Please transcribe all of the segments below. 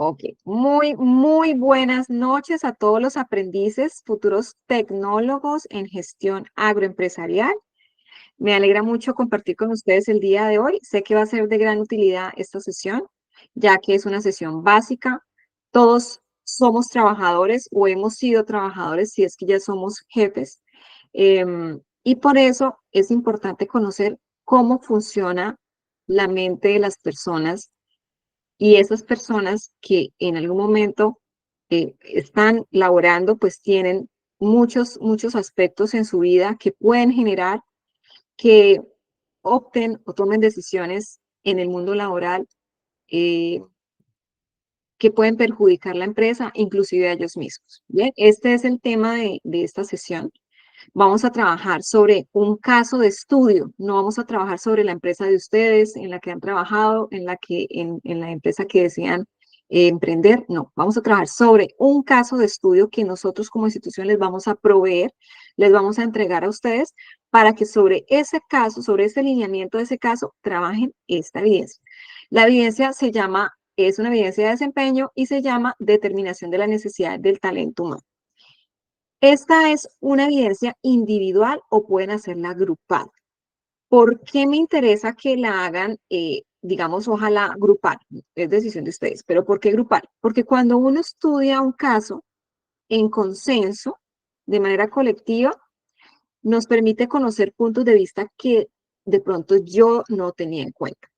Ok, muy buenas noches a todos los aprendices, futuros tecnólogos en gestión agroempresarial. Me alegra mucho compartir con ustedes el día de hoy. Sé que va a ser de gran utilidad esta sesión, ya que es una sesión básica. Todos somos trabajadores o hemos sido trabajadores si es que ya somos jefes. Y por eso es importante conocer cómo funciona la mente de las personas y esas personas que en algún momento están laborando, pues tienen muchos aspectos en su vida que pueden generar que opten o tomen decisiones en el mundo laboral eh, que pueden perjudicar la empresa, inclusive a ellos mismos. Bien, este es el tema de esta sesión. Vamos a trabajar sobre un caso de estudio, no vamos a trabajar sobre la empresa de ustedes, en la que han trabajado, en la empresa que desean emprender, no, vamos a trabajar sobre un caso de estudio que nosotros como institución les vamos a proveer, les vamos a entregar a ustedes para que sobre ese caso, sobre ese lineamiento de ese caso, trabajen esta evidencia. La evidencia es una evidencia de desempeño y se llama determinación de la necesidad del talento humano. Esta es una evidencia individual o pueden hacerla grupal. ¿Por qué me interesa que la hagan, digamos, ojalá grupal? Es decisión de ustedes, pero ¿por qué grupal? Porque cuando uno estudia un caso en consenso, de manera colectiva, nos permite conocer puntos de vista que de pronto yo no tenía en cuenta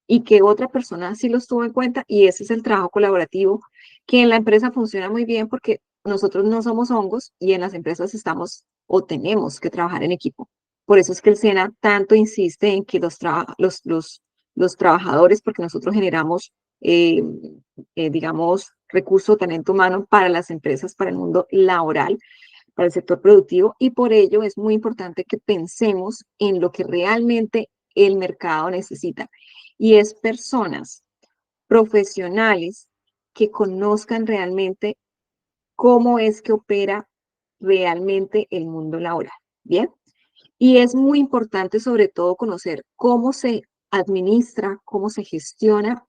y que otra persona sí los tuvo en cuenta y ese es el trabajo colaborativo que en la empresa funciona muy bien porque nosotros no somos hongos y en las empresas estamos o tenemos que trabajar en equipo. Por eso es que el SENA tanto insiste en que los trabajadores, porque nosotros generamos, digamos, recurso, talento humano para las empresas, para el mundo laboral, para el sector productivo, y por ello es muy importante que pensemos en lo que realmente el mercado necesita y es personas profesionales que conozcan realmente cómo es que opera realmente el mundo laboral. Bien, y es muy importante sobre todo conocer cómo se administra, cómo se gestiona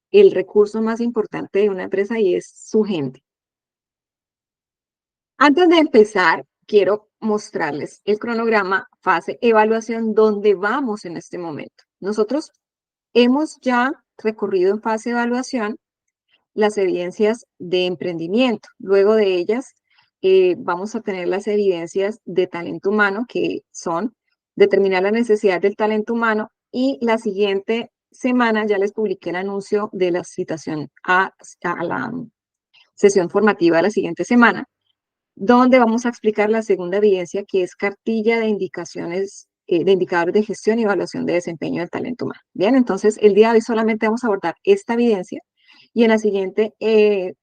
el recurso más importante de una empresa y es su gente. Antes de empezar, quiero mostrarles el cronograma fase evaluación donde vamos en este momento. Nosotros hemos ya recorrido en fase de evaluación las evidencias de emprendimiento. Luego de ellas, vamos a tener las evidencias de talento humano, que son determinar la necesidad del talento humano, y la siguiente semana ya les publiqué el anuncio de la citación a la sesión formativa de la siguiente semana, donde vamos a explicar la segunda evidencia, que es cartilla de indicaciones, de indicadores de gestión y evaluación de desempeño del talento humano. Bien, entonces el día de hoy solamente vamos a abordar esta evidencia y en la siguiente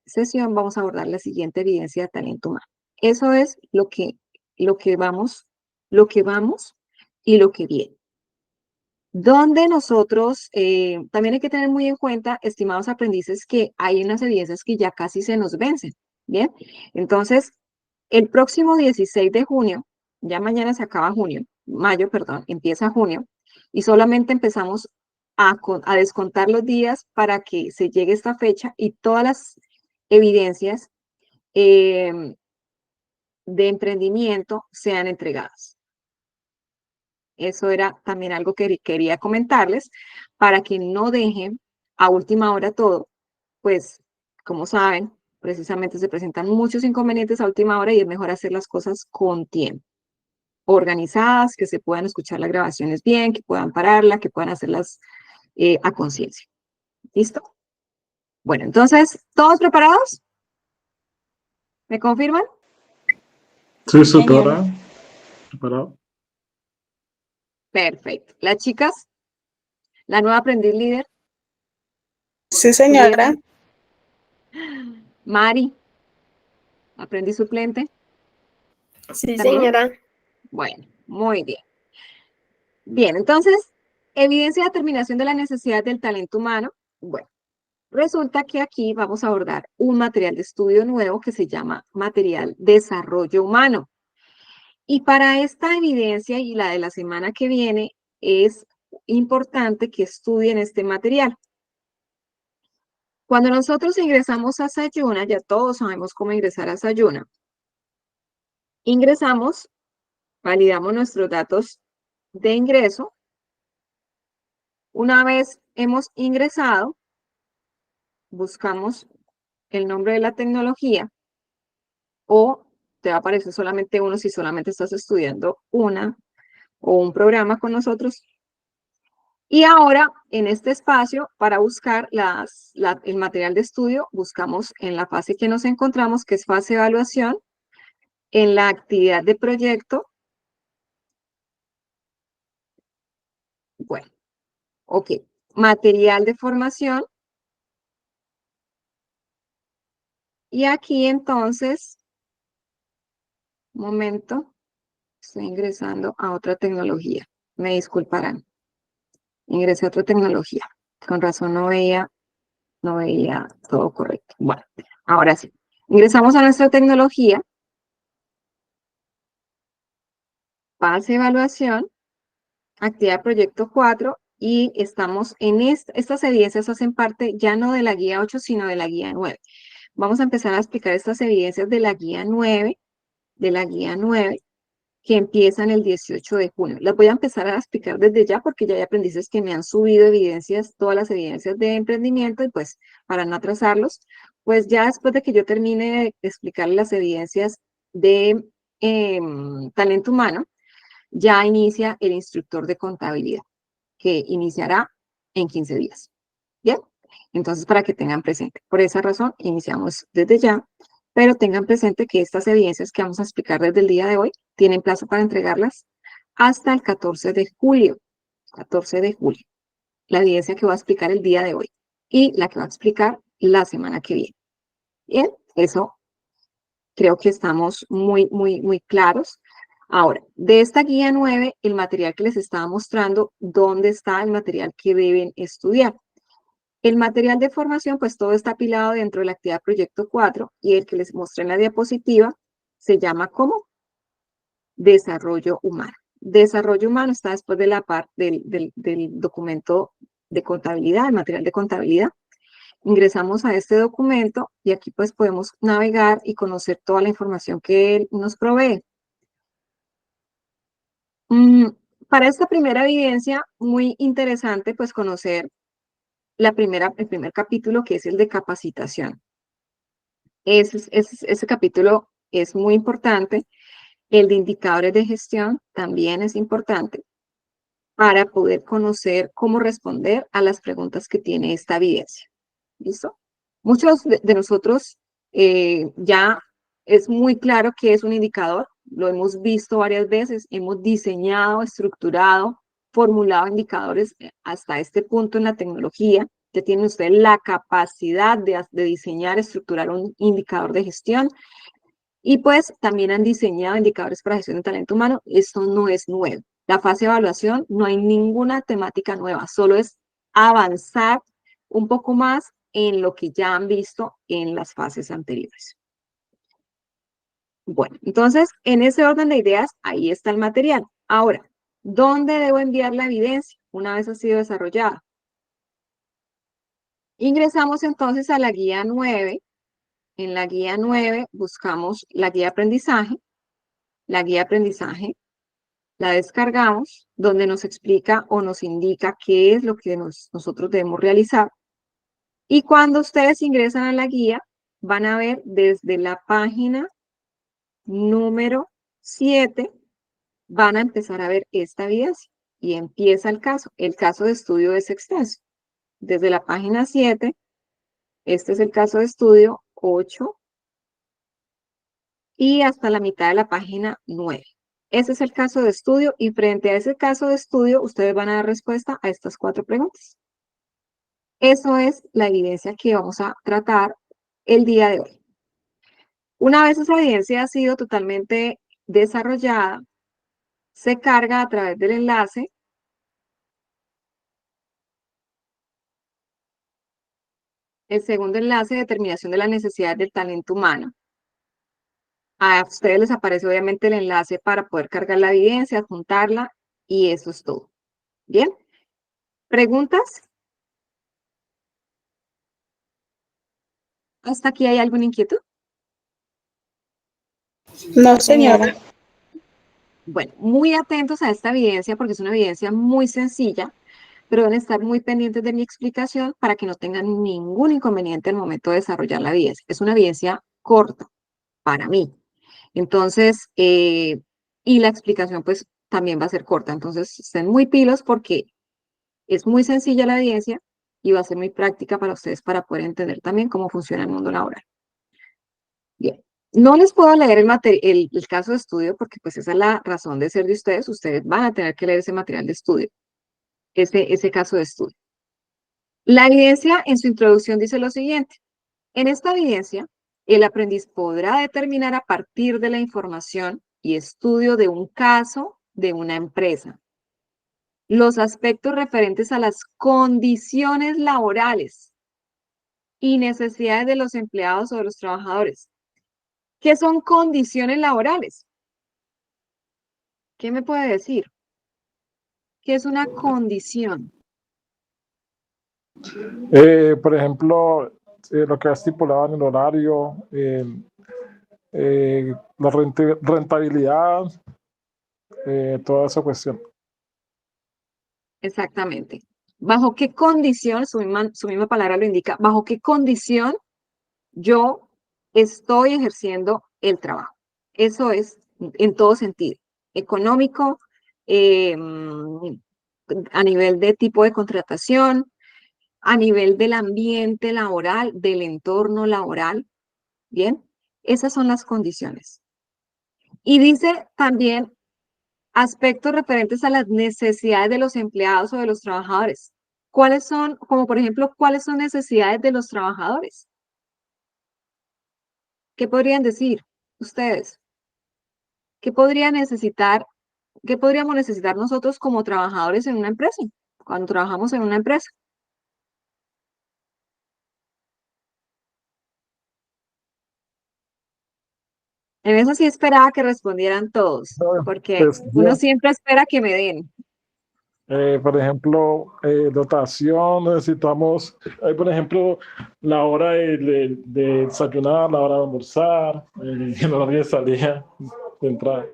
sesión vamos a abordar la siguiente evidencia de talento humano. Eso es lo que vamos, lo que vamos y lo que viene. Donde nosotros, también hay que tener muy en cuenta, estimados aprendices, que hay unas evidencias que ya casi se nos vencen, ¿bien? Entonces, el próximo 16 de junio, ya mañana se acaba mayo, perdón, empieza junio, y solamente empezamos a descontar los días para que se llegue esta fecha y todas las evidencias eh, de emprendimiento sean entregadas. Eso era también algo que quería comentarles para que no dejen a última hora todo, pues como saben, precisamente se presentan muchos inconvenientes a última hora y es mejor hacer las cosas con tiempo, organizadas, que se puedan escuchar las grabaciones bien, que puedan pararla, que puedan hacerlas a conciencia. ¿Listo? Bueno, entonces, ¿todos preparados? ¿Me confirman? Sí, Sí, señora. doctora. Preparado. Perfecto. Las chicas, la nueva aprendiz líder, Sí, Julieta, señora. Mari, aprendiz suplente, Sí, ¿también? señora. Bueno, muy bien. Bien, entonces, evidencia de determinación de la necesidad del talento humano. Bueno, resulta que aquí vamos a abordar un material de estudio nuevo que se llama material desarrollo humano. Y para esta evidencia y la de la semana que viene, es importante que estudien este material. Cuando nosotros ingresamos a Sayuna, ya todos sabemos cómo ingresar a Sayuna. Ingresamos, validamos nuestros datos de ingreso. Una vez hemos ingresado, buscamos el nombre de la tecnología o te va a aparecer solamente uno si solamente estás estudiando una o un programa con nosotros. Y ahora, en este espacio, para buscar el material de estudio, buscamos en la fase que nos encontramos, que es fase de evaluación, en la actividad de proyecto. Bueno, ok. Material de formación. Y aquí entonces, un momento, estoy ingresando a otra tecnología. Me disculparán. Ingresé a otra tecnología. Con razón no veía todo correcto. Bueno, ahora sí. Ingresamos a nuestra tecnología. Fase de evaluación. Actividad proyecto 4. Y estamos en estas evidencias hacen parte ya no de la guía 8, sino de la guía 9. Vamos a empezar a explicar estas evidencias de la guía 9, que empiezan el 18 de junio. Las voy a empezar a explicar desde ya porque ya hay aprendices que me han subido evidencias, todas las evidencias de emprendimiento y pues para no atrasarlos, pues ya después de que yo termine de explicarles las evidencias de talento humano, ya inicia el instructor de contabilidad, que iniciará en 15 días. ¿Bien? Entonces, para que tengan presente. Por esa razón, iniciamos desde ya, pero tengan presente que estas evidencias que vamos a explicar desde el día de hoy tienen plazo para entregarlas hasta el 14 de julio. 14 de julio. La evidencia que voy a explicar el día de hoy y la que va a explicar la semana que viene. Bien, eso creo que estamos muy claros. Ahora, de esta guía 9, el material que les estaba mostrando, ¿dónde está el material que deben estudiar? El material de formación, pues todo está apilado dentro de la actividad proyecto 4 y el que les mostré en la diapositiva se llama como desarrollo humano. Desarrollo humano está después de la parte del documento de contabilidad, el material de contabilidad. Ingresamos a este documento y aquí pues podemos navegar y conocer toda la información que él nos provee. Para esta primera evidencia, muy interesante pues conocer el primer capítulo, que es el de capacitación. Ese capítulo es muy importante. El de indicadores de gestión también es importante para poder conocer cómo responder a las preguntas que tiene esta evidencia. ¿Listo? Muchos de nosotros ya es muy claro que es un indicador. Lo hemos visto varias veces. Hemos diseñado, estructurado, formulado indicadores hasta este punto en la tecnología. Ya tienen ustedes la capacidad de diseñar, estructurar un indicador de gestión. Y pues también han diseñado indicadores para gestión de talento humano. Esto no es nuevo. La fase de evaluación no hay ninguna temática nueva, solo es avanzar un poco más en lo que ya han visto en las fases anteriores. Bueno, entonces, en ese orden de ideas, ahí está el material. Ahora, ¿dónde debo enviar la evidencia una vez ha sido desarrollada? Ingresamos entonces a la guía 9. En la guía 9 buscamos la guía de aprendizaje. La guía de aprendizaje la descargamos, donde nos explica o nos indica qué es lo que nosotros debemos realizar. Y cuando ustedes ingresan a la guía, van a ver desde la página número 7, van a empezar a ver esta evidencia. Y empieza el caso. El caso de estudio es extenso. Desde la página 7, este es el caso de estudio 8, y hasta la mitad de la página 9. Ese es el caso de estudio y frente a ese caso de estudio, ustedes van a dar respuesta a estas 4 preguntas. Eso es la evidencia que vamos a tratar el día de hoy. Una vez esa evidencia ha sido totalmente desarrollada, se carga a través del enlace. El segundo enlace, determinación de la necesidad del talento humano. A ustedes les aparece obviamente el enlace para poder cargar la evidencia, adjuntarla y eso es todo. ¿Bien? ¿Preguntas? ¿Hasta aquí hay alguna inquietud? No, señora. Bueno, muy atentos a esta evidencia porque es una evidencia muy sencilla, pero deben estar muy pendientes de mi explicación para que no tengan ningún inconveniente al momento de desarrollar la evidencia. Es una evidencia corta para mí. Entonces, y la explicación pues también va a ser corta. Entonces, estén muy pilos porque es muy sencilla la evidencia y va a ser muy práctica para ustedes para poder entender también cómo funciona el mundo laboral. Bien, no les puedo leer el caso de estudio porque pues esa es la razón de ser de ustedes. Ustedes van a tener que leer ese material de estudio, ese caso de estudio. La evidencia en su introducción dice lo siguiente. En esta evidencia, el aprendiz podrá determinar a partir de la información y estudio de un caso de una empresa los aspectos referentes a las condiciones laborales y necesidades de los empleados o de los trabajadores. ¿Qué son condiciones laborales? ¿Qué me puede decir? ¿Qué es una condición? Por ejemplo, lo que ha estipulado en el horario, la rentabilidad, toda esa cuestión. Exactamente. ¿Bajo qué condición, su misma palabra lo indica, bajo qué condición yo estoy ejerciendo el trabajo? Eso es en todo sentido, económico, a nivel de tipo de contratación, a nivel del ambiente laboral, del entorno laboral, ¿bien? Esas son las condiciones. Y dice también aspectos referentes a las necesidades de los empleados o de los trabajadores. ¿Cuáles son, como por ejemplo, cuáles son necesidades de los trabajadores? ¿Qué podrían decir ustedes? ¿Qué podría necesitar, qué podríamos necesitar nosotros como trabajadores en una empresa, cuando trabajamos en una empresa? En eso sí esperaba que respondieran todos, porque Pues uno bien, siempre espera que me den. por ejemplo, dotación, necesitamos, por ejemplo, la hora de desayunar, la hora de almorzar, el horario de salida, de entrada.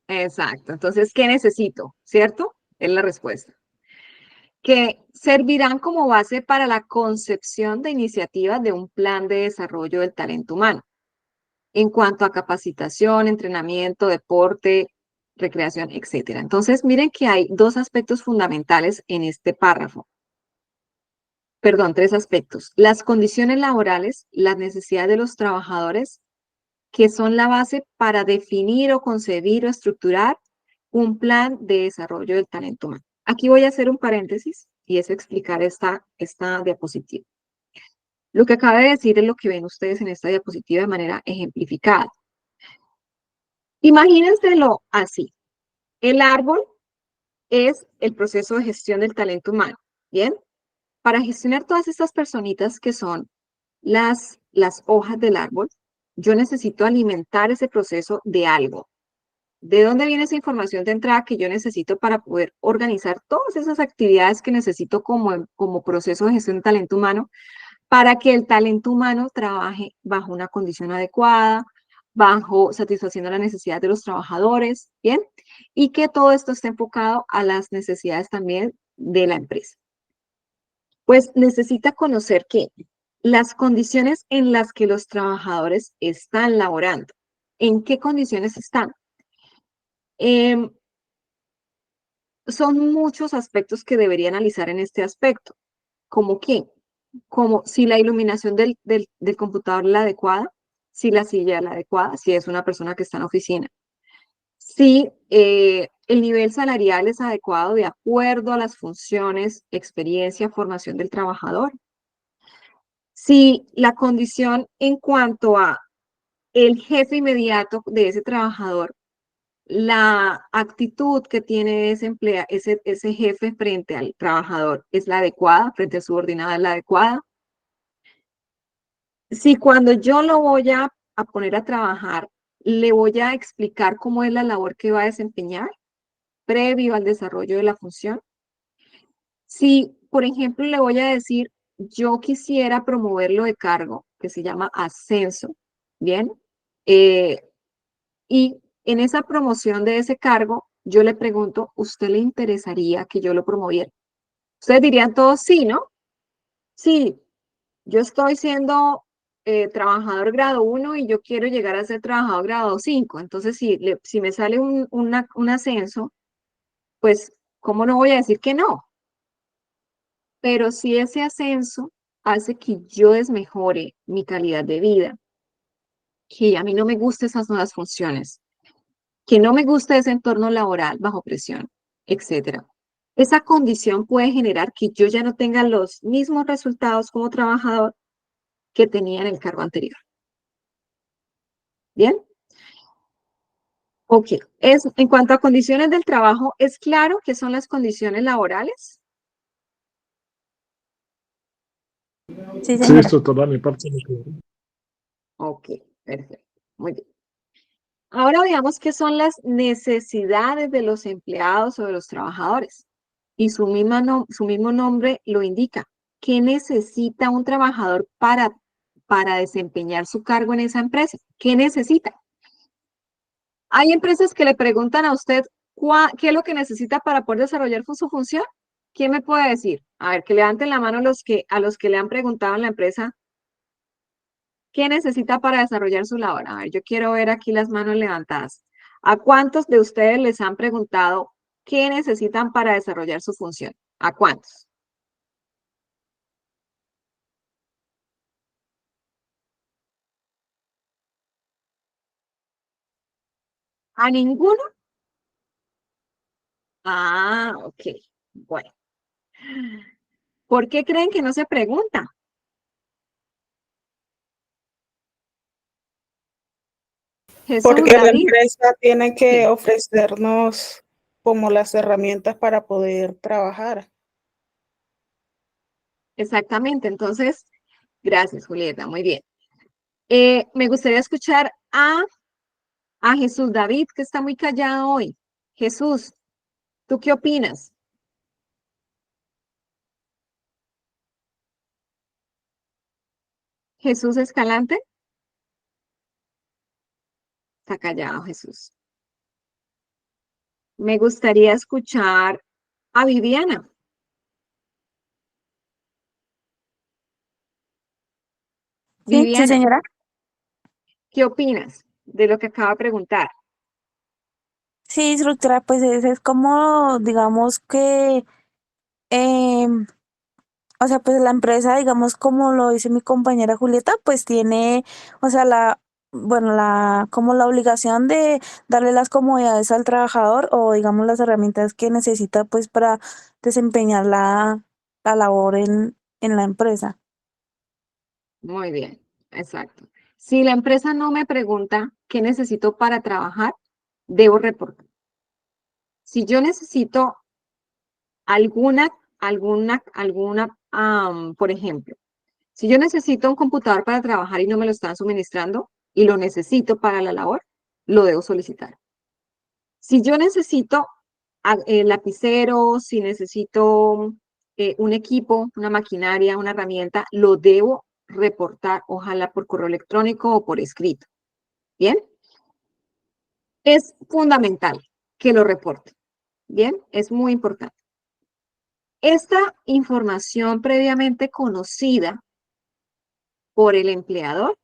Exacto. Entonces, ¿qué necesito? ¿Cierto? Es la respuesta. Que servirán como base para la concepción de iniciativas de un plan de desarrollo del talento humano en cuanto a capacitación, entrenamiento, deporte, recreación, etcétera. Entonces, miren que hay dos aspectos fundamentales en este párrafo. Perdón, tres aspectos. Las condiciones laborales, las necesidades de los trabajadores, que son la base para definir o concebir o estructurar un plan de desarrollo del talento humano. Aquí voy a hacer un paréntesis y es explicar esta diapositiva. Lo que acaba de decir es lo que ven ustedes en esta diapositiva de manera ejemplificada. Imagínenselo así. El árbol es el proceso de gestión del talento humano. ¿Bien? Para gestionar todas estas personitas que son las hojas del árbol, yo necesito alimentar ese proceso de algo. ¿De dónde viene esa información de entrada que yo necesito para poder organizar todas esas actividades que necesito como proceso de gestión de talento humano para que el talento humano trabaje bajo una condición adecuada, bajo satisfaciendo las necesidades de los trabajadores, ¿bien? Y que todo esto esté enfocado a las necesidades también de la empresa? Pues necesita conocer que las condiciones en las que los trabajadores están laborando, ¿en qué condiciones están? Em, Son muchos aspectos que debería analizar en este aspecto, como que, como si la iluminación del computador es la adecuada, si la silla es la adecuada, si es una persona que está en oficina, si el nivel salarial es adecuado de acuerdo a las funciones, experiencia, formación del trabajador, si la condición en cuanto a el jefe inmediato de ese trabajador, la actitud que tiene ese jefe frente al trabajador es la adecuada, frente al subordinado es la adecuada. Si cuando yo lo voy a poner a trabajar, le voy a explicar cómo es la labor que va a desempeñar previo al desarrollo de la función. Si, por ejemplo, le voy a decir, yo quisiera promoverlo de cargo, que se llama ascenso, ¿bien? Y en esa promoción de ese cargo, yo le pregunto, ¿usted le interesaría que yo lo promoviera? Ustedes dirían todos sí, ¿no? Sí, yo estoy siendo trabajador grado 1 y yo quiero llegar a ser trabajador grado 5. Entonces, si me sale un ascenso, pues, ¿cómo no voy a decir que no? Pero si ese ascenso hace que yo desmejore mi calidad de vida, que a mí no me gusten esas nuevas funciones, que no me guste ese entorno laboral bajo presión, etcétera. Esa condición puede generar que yo ya no tenga los mismos resultados como trabajador que tenía en el cargo anterior. ¿Bien? Ok. En cuanto a condiciones del trabajo, ¿es claro qué son las condiciones laborales? Sí, Sí, señora. esto toda mi parte. Ok, perfecto. Muy bien. Ahora veamos qué son las necesidades de los empleados o de los trabajadores. Y su mismo nombre lo indica. ¿Qué necesita un trabajador para desempeñar su cargo en esa empresa? ¿Qué necesita? Hay empresas que le preguntan a usted qué es lo que necesita para poder desarrollar su función. ¿Quién me puede decir? A ver, que levanten la mano a los que le han preguntado en la empresa qué necesita para desarrollar su labor. A ver, yo quiero ver aquí las manos levantadas. ¿A cuántos de ustedes les han preguntado qué necesitan para desarrollar su función? ¿A cuántos? ¿A ninguno? Ah, ok. Bueno. ¿Por qué creen que no se pregunta? Jesús, Porque la David. empresa tiene que Sí, ofrecernos como las herramientas para poder trabajar. exactamente. Entonces, gracias, Julieta. Muy bien. Me gustaría escuchar a Jesús David, que está muy callado hoy. Jesús, ¿tú qué opinas? Jesús Escalante, está callado, Jesús. Me gustaría escuchar a Viviana. Sí, sí, Viviana, señora. ¿qué opinas de lo que acaba de preguntar? Sí, instructora, pues es como, digamos que, em, o sea, pues la empresa, digamos, como lo dice mi compañera Julieta, pues tiene, o sea, bueno, como la obligación de darle las comodidades al trabajador o, digamos, las herramientas que necesita, pues, para desempeñar la labor en la empresa. Muy bien, exacto. Si la empresa no me pregunta qué necesito para trabajar, debo reportar. Si yo necesito por ejemplo, si yo necesito un computador para trabajar y no me lo están suministrando y lo necesito para la labor, lo debo solicitar. Si yo necesito lapicero, si necesito un equipo, una maquinaria, una herramienta, lo debo reportar, ojalá por correo electrónico o por escrito. ¿Bien? Es fundamental que lo reporte. ¿Bien? Es muy importante. Esta información previamente conocida por el empleador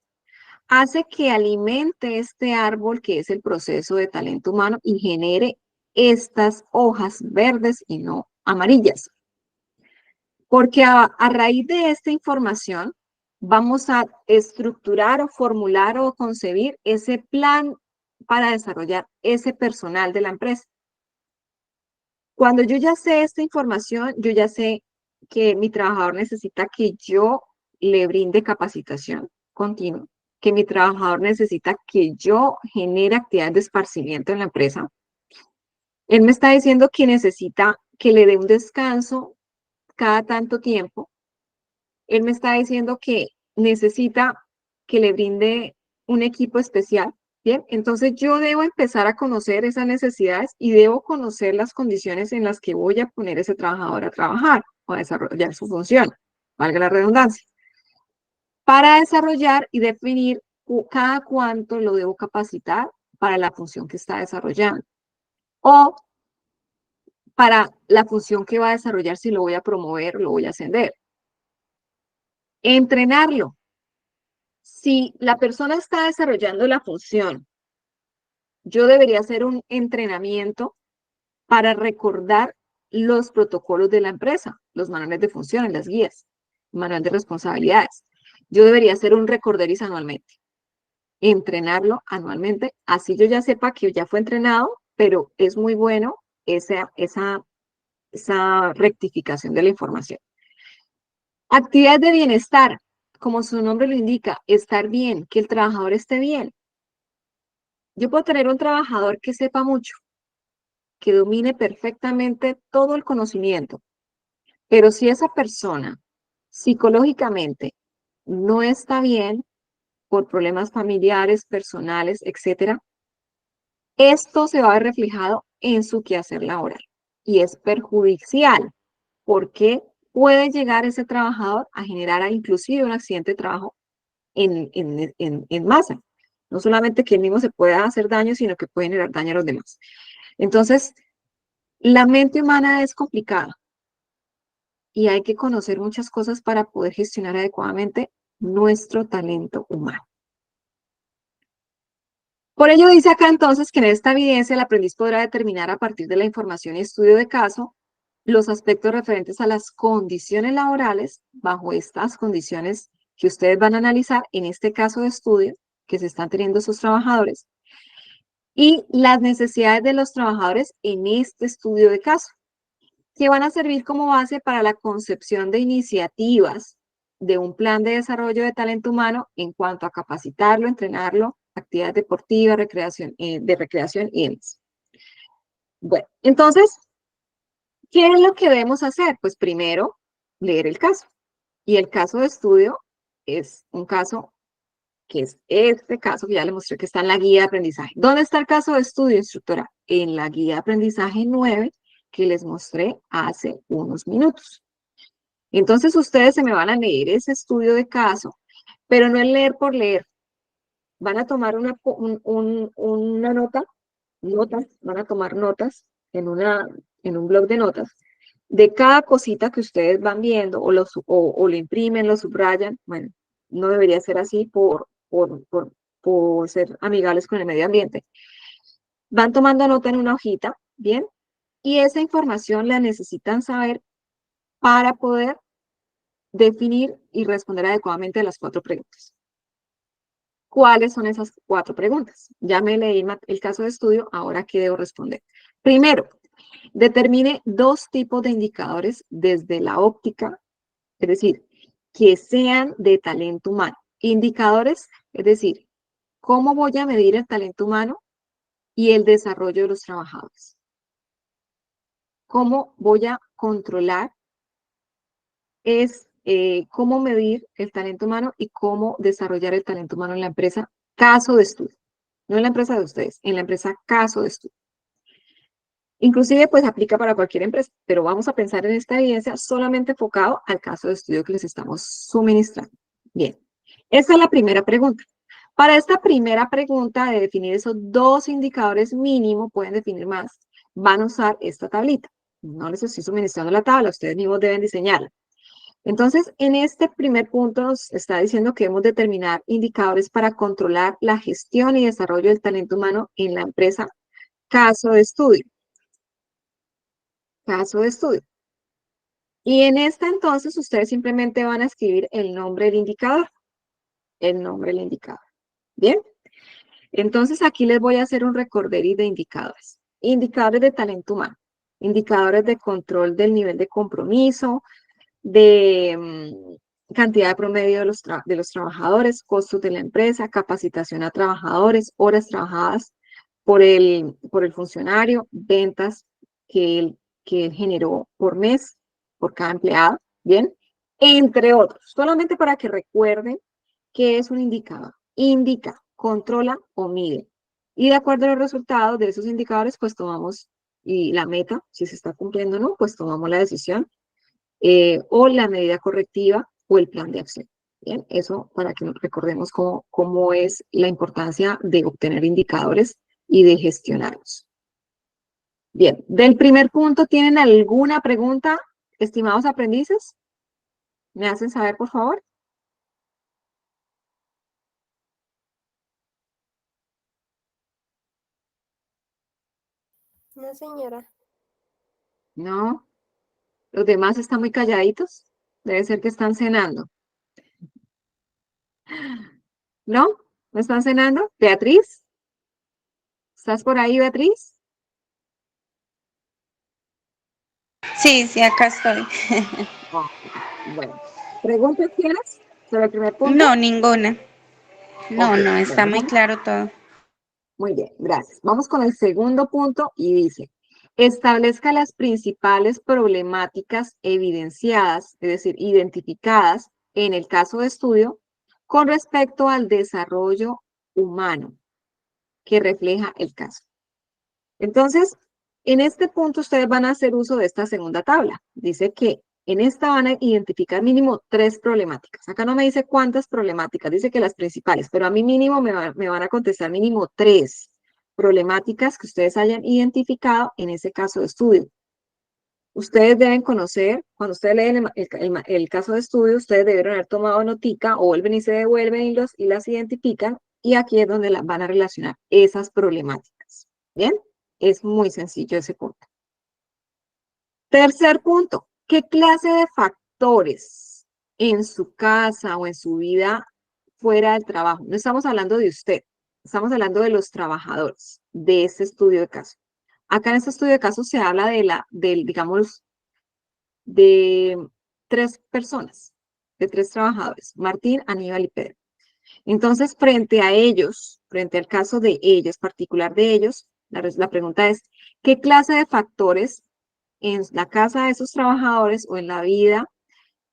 hace que alimente este árbol que es el proceso de talento humano y genere estas hojas verdes y no amarillas. Porque a raíz de esta información vamos a estructurar o formular o concebir ese plan para desarrollar ese personal de la empresa. Cuando yo ya sé esta información, yo ya sé que mi trabajador necesita que yo le brinde capacitación continua, que mi trabajador necesita que yo genere actividades de esparcimiento en la empresa. Él me está diciendo que necesita que le dé un descanso cada tanto tiempo. Él me está diciendo que necesita que le brinde un equipo especial. Bien, entonces yo debo empezar a conocer esas necesidades y debo conocer las condiciones en las que voy a poner ese trabajador a trabajar o a desarrollar su función, valga la redundancia. para desarrollar y definir cada cuánto lo debo capacitar para la función que está desarrollando. O para la función que va a desarrollar, si lo voy a promover, lo voy a ascender. Entrenarlo. Si la persona está desarrollando la función, yo debería hacer un entrenamiento para recordar los protocolos de la empresa, los manuales de funciones, las guías, manual de responsabilidades. Yo debería hacer un recorderis anualmente, entrenarlo anualmente, así yo ya sepa que ya fue entrenado, pero es muy bueno esa rectificación de la información. Actividades de bienestar, como su nombre lo indica, estar bien, que el trabajador esté bien. Yo puedo tener un trabajador que sepa mucho, que domine perfectamente todo el conocimiento, pero si esa persona psicológicamente no está bien por problemas familiares, personales, etcétera, esto se va a ver reflejado en su quehacer laboral y es perjudicial porque puede llegar ese trabajador a generar inclusive un accidente de trabajo en masa. No solamente que él mismo se pueda hacer daño, sino que puede generar daño a los demás. Entonces, la mente humana es complicada y hay que conocer muchas cosas para poder gestionar adecuadamente nuestro talento humano. Por ello dice acá entonces que en esta evidencia el aprendiz podrá determinar a partir de la información y estudio de caso los aspectos referentes a las condiciones laborales bajo estas condiciones que ustedes van a analizar en este caso de estudio que se están teniendo sus trabajadores y las necesidades de los trabajadores en este estudio de caso, que van a servir como base para la concepción de iniciativas de un plan de desarrollo de talento humano en cuanto a capacitarlo, entrenarlo, actividades deportivas, de recreación y demás. Bueno, entonces, ¿qué es lo que debemos hacer? Pues primero, leer el caso. Y el caso de estudio es un caso que es este caso que ya le mostré que está en la guía de aprendizaje. ¿Dónde está el caso de estudio, instructora? En la guía de aprendizaje 9 que les mostré hace unos minutos. Entonces ustedes se me van a leer ese estudio de caso, pero no es leer por leer. Van a tomar una nota, van a tomar notas en un blog de notas de cada cosita que ustedes van viendo o lo imprimen, lo subrayan. Bueno, no debería ser así por ser amigables con el medio ambiente. Van tomando nota en una hojita, ¿bien? Y esa información la necesitan saber para poder definir y responder adecuadamente a las 4 preguntas. ¿Cuáles son esas 4 preguntas? Ya me leí el caso de estudio, ahora ¿qué debo responder? Primero, determine 2 tipos de indicadores desde la óptica, es decir, que sean de talento humano. Indicadores, es decir, ¿cómo voy a medir el talento humano y el desarrollo de los trabajadores? ¿Cómo voy a controlar cómo medir el talento humano y cómo desarrollar el talento humano en la empresa caso de estudio? No en la empresa de ustedes, en la empresa caso de estudio. Inclusive, pues aplica para cualquier empresa, pero vamos a pensar en esta evidencia solamente enfocado al caso de estudio que les estamos suministrando. Bien, esa es la primera pregunta. Para esta primera pregunta de definir esos 2 indicadores mínimo, pueden definir más, van a usar esta tablita. No les estoy suministrando la tabla, ustedes mismos deben diseñarla. Entonces, en este primer punto nos está diciendo que debemos determinar indicadores para controlar la gestión y desarrollo del talento humano en la empresa caso de estudio. Caso de estudio. Y en esta entonces ustedes simplemente van a escribir el nombre del indicador. El nombre del indicador. ¿Bien? Entonces aquí les voy a hacer un recorderis de indicadores. Indicadores de talento humano. Indicadores de control del nivel de compromiso, de cantidad promedio de los trabajadores, costos de la empresa, capacitación a trabajadores, horas trabajadas por el funcionario, ventas que él generó por mes, por cada empleado, ¿bien? Entre otros, solamente para que recuerden qué es un indicador. Indica, controla o mide. Y de acuerdo a los resultados de esos indicadores, pues tomamos, y la meta, si se está cumpliendo o no, pues tomamos la decisión o la medida correctiva o el plan de acción. Bien, eso para que recordemos cómo es la importancia de obtener indicadores y de gestionarlos. Bien, del primer punto, ¿tienen alguna pregunta, estimados aprendices? ¿Me hacen saber, por favor? No, señora. No, los demás están muy calladitos. Debe ser que están cenando. ¿No? ¿No están cenando? Beatriz, ¿estás por ahí, Beatriz? Sí, sí, acá estoy. Ah, bueno. ¿Preguntas tienes sobre el primer punto? No, ninguna. Ok, No, no, está bueno, muy vamos. claro todo. Muy bien, gracias. Vamos con el segundo punto y dice, establezca las principales problemáticas evidenciadas, es decir, identificadas en el caso de estudio con respecto al desarrollo humano que refleja el caso. Entonces, en este punto ustedes van a hacer uso de esta segunda tabla. Dice que en esta van a identificar mínimo 3 problemáticas. Acá no me dice cuántas problemáticas, dice que las principales, pero a mí mínimo me van a contestar mínimo 3 problemáticas que ustedes hayan identificado en ese caso de estudio. Ustedes deben conocer, cuando ustedes leen el caso de estudio, ustedes debieron haber tomado notica o vuelven y se devuelven y las identifican, y aquí es donde las van a relacionar esas problemáticas. ¿Bien? Es muy sencillo ese punto. Tercer punto, ¿qué clase de factores en su casa o en su vida fuera del trabajo? No estamos hablando de usted, estamos hablando de los trabajadores de este estudio de caso. Acá en este estudio de caso se habla digamos, de 3 personas, de 3 trabajadores, Martín, Aníbal y Pedro. Entonces, frente a ellos, frente al caso de ellos, particular de ellos, la pregunta es, ¿qué clase de factores en la casa de esos trabajadores o en la vida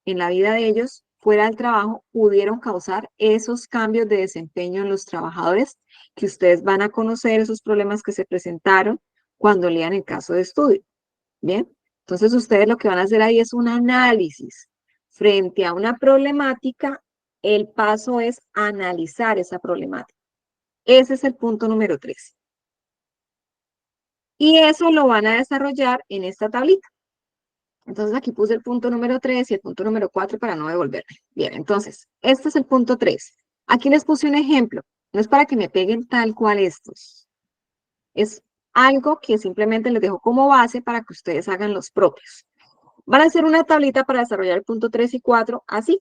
de ellos, fuera del trabajo, pudieron causar esos cambios de desempeño en los trabajadores que ustedes van a conocer, esos problemas que se presentaron cuando lean el caso de estudio? Bien, entonces ustedes lo que van a hacer ahí es un análisis. Frente a una problemática, el paso es analizar esa problemática. Ese es el punto número 3. Y eso lo van a desarrollar en esta tablita. Entonces aquí puse el punto número 3 y el punto número 4 para no devolverme. Bien, entonces, este es el punto 3. Aquí les puse un ejemplo. No es para que me peguen tal cual estos. Es algo que simplemente les dejo como base para que ustedes hagan los propios. Van a hacer una tablita para desarrollar el punto 3 y 4 así,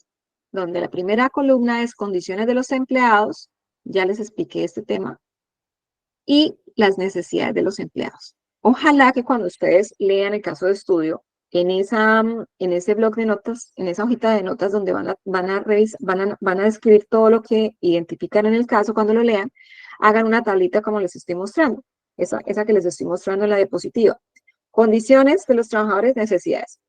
donde la primera columna es condiciones de los empleados, ya les expliqué este tema, y las necesidades de los empleados. Ojalá que cuando ustedes lean el caso de estudio, en ese blog de notas, en esa hojita de notas donde van a escribir todo lo que identifican en el caso cuando lo lean, hagan una tablita como les estoy mostrando, esa que les estoy mostrando en la diapositiva. Condiciones de los trabajadores, necesidades.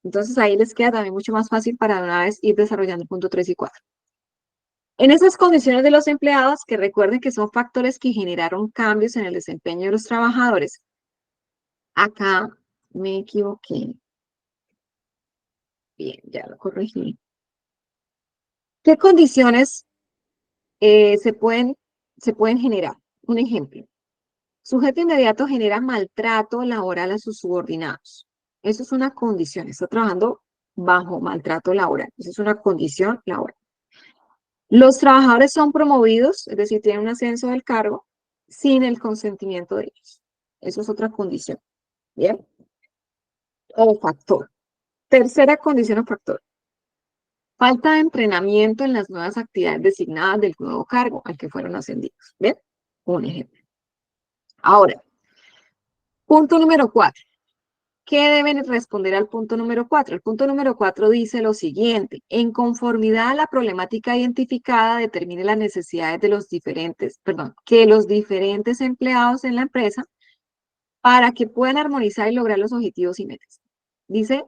Entonces ahí les queda también mucho más fácil para una vez ir desarrollando el punto 3 y 4. En esas condiciones de los empleados, que recuerden que son factores que generaron cambios en el desempeño de los trabajadores, acá me equivoqué. Bien, ya lo corregí. ¿Qué condiciones se pueden generar? Un ejemplo. Sujeto inmediato genera maltrato laboral a sus subordinados. Eso es una condición. Está trabajando bajo maltrato laboral. Eso es una condición laboral. Los trabajadores son promovidos, es decir, tienen un ascenso del cargo sin el consentimiento de ellos. Eso es otra condición. ¿Bien? O factor. Tercera condición o factor. Falta de entrenamiento en las nuevas actividades designadas del nuevo cargo al que fueron ascendidos. ¿Bien? Un ejemplo. Ahora, punto número 4. ¿Qué deben responder al punto número 4? El punto número 4 dice lo siguiente: en conformidad a la problemática identificada, determine las necesidades de los diferentes, que los diferentes empleados en la empresa para que puedan armonizar y lograr los objetivos y metas. Dice,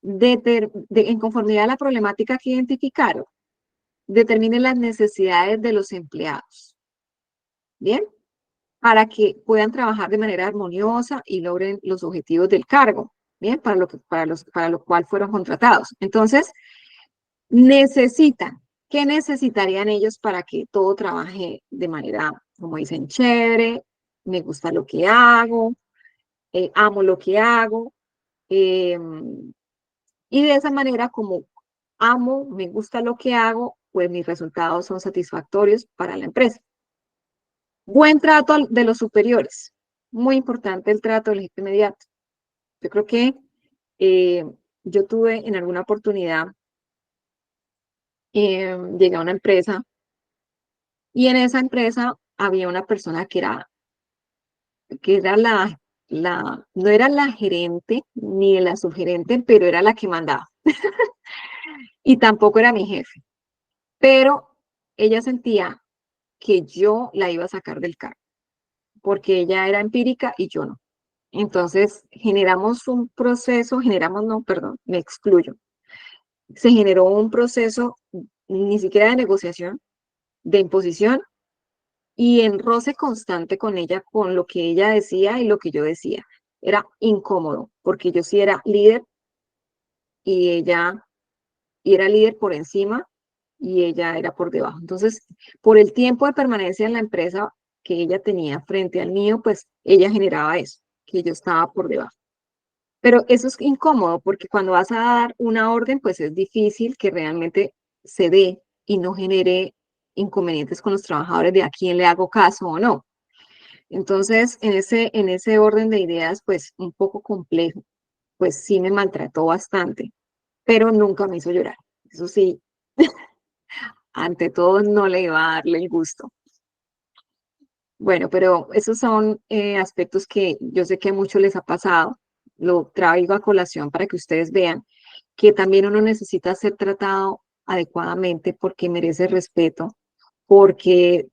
en conformidad a la problemática que identificaron, determine las necesidades de los empleados. ¿Bien? Para que puedan trabajar de manera armoniosa y logren los objetivos del cargo, ¿bien? Para lo cual fueron contratados. Entonces, Necesitan. ¿Qué necesitarían ellos para que todo trabaje de manera, como dicen, chévere? Me gusta lo que hago, amo lo que hago. Y de esa manera, como amo, me gusta lo que hago, pues mis resultados son satisfactorios para la empresa. Buen trato de los superiores. Muy importante el trato del jefe inmediato. Yo creo que eh, yo tuve en alguna oportunidad, llegué a una empresa y en esa empresa había una persona que era no era la gerente ni la subgerente, pero era la que mandaba. Y tampoco era mi jefe. Pero ella sentía que yo la iba a sacar del cargo, porque ella era empírica y yo no. Entonces generamos un proceso, generamos, no, perdón, me excluyo. Se generó un proceso ni siquiera de negociación, de imposición y en roce constante con ella, con lo que ella decía y lo que yo decía. Era incómodo, porque yo sí era líder y ella era líder por encima y ella era por debajo. Entonces, por el tiempo de permanencia en la empresa que ella tenía frente al mío, pues ella generaba eso, que yo estaba por debajo. Pero eso es incómodo porque cuando vas a dar una orden, pues es difícil que realmente se dé y no genere inconvenientes con los trabajadores de a quién le hago caso o no. Entonces, en ese orden de ideas, pues un poco complejo, pues sí me maltrató bastante, pero nunca me hizo llorar. Eso sí, ante todo no le iba a darle el gusto. Bueno, pero esos son aspectos que yo sé que a muchos les ha pasado. Lo traigo a colación para que ustedes vean que también uno necesita ser tratado adecuadamente porque merece respeto, porque,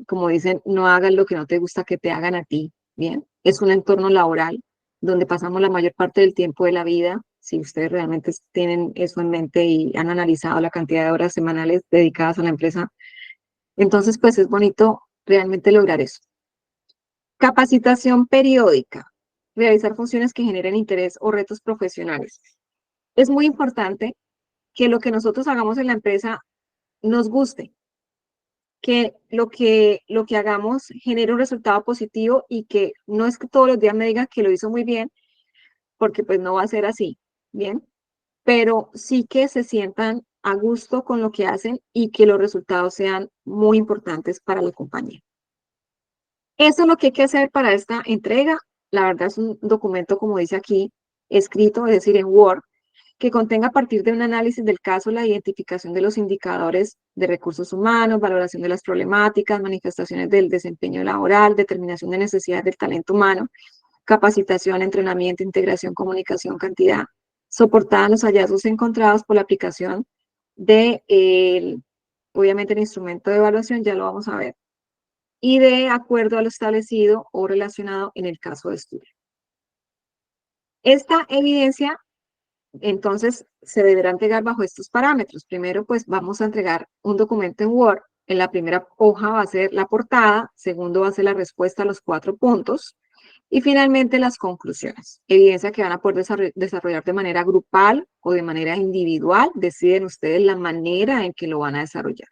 como dicen, no hagas lo que no te gusta que te hagan a ti, ¿bien? Es un entorno laboral donde pasamos la mayor parte del tiempo de la vida. Si ustedes realmente tienen eso en mente y han analizado la cantidad de horas semanales dedicadas a la empresa, entonces pues es bonito realmente lograr eso. Capacitación periódica. Realizar funciones que generen interés o retos profesionales. Es muy importante que lo que nosotros hagamos en la empresa nos guste, que lo que hagamos genere un resultado positivo y que no es que todos los días me digan que lo hizo muy bien, porque pues no va a ser así, ¿bien? Pero sí que se sientan a gusto con lo que hacen y que los resultados sean muy importantes para la compañía. Eso es lo que hay que hacer para esta entrega. La verdad es un documento, como dice aquí, escrito, es decir, en Word, que contenga a partir de un análisis del caso la identificación de los indicadores de recursos humanos, valoración de las problemáticas, manifestaciones del desempeño laboral, determinación de necesidades del talento humano, capacitación, entrenamiento, integración, comunicación, cantidad, soportada en los hallazgos encontrados por la aplicación de, obviamente, el instrumento de evaluación, ya lo vamos a ver, y de acuerdo a lo establecido o relacionado en el caso de estudio. Esta evidencia entonces, se deberá entregar bajo estos parámetros. Primero, pues vamos a entregar un documento en Word. En la primera hoja va a ser la portada, segundo va a ser la respuesta a los 4 puntos y finalmente las conclusiones. Evidencia que van a poder desarrollar de manera grupal o de manera individual. Deciden ustedes la manera en que lo van a desarrollar.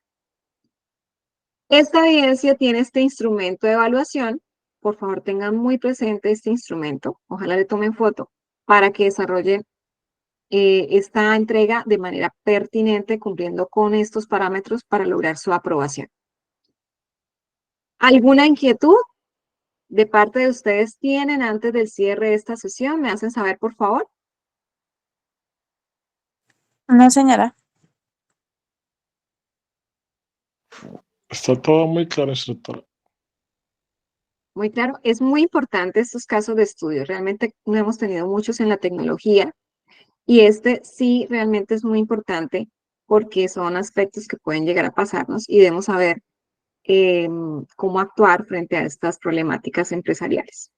Esta evidencia tiene este instrumento de evaluación. Por favor, tengan muy presente este instrumento. Ojalá le tomen foto para que desarrollen esta entrega de manera pertinente, cumpliendo con estos parámetros para lograr su aprobación. ¿Alguna inquietud de parte de ustedes tienen antes del cierre de esta sesión? ¿Me hacen saber, por favor? No, señora. Está todo muy claro, instructora. Muy claro, es muy importante estos casos de estudio. Realmente no hemos tenido muchos en la tecnología y este sí realmente es muy importante porque son aspectos que pueden llegar a pasarnos y debemos saber cómo actuar frente a estas problemáticas empresariales.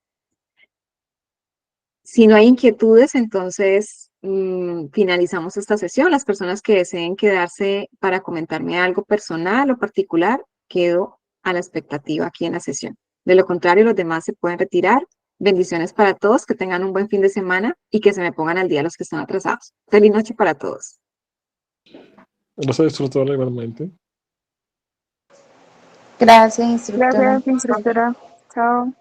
Si no hay inquietudes, entonces finalizamos esta sesión. Las personas que deseen quedarse para comentarme algo personal o particular, quedo a la expectativa aquí en la sesión. De lo contrario, los demás se pueden retirar. Bendiciones para todos, que tengan un buen fin de semana y que se me pongan al día los que están atrasados. Feliz noche para todos. Gracias, instructora, igualmente. Gracias, instructora. Gracias, instructora. Chao.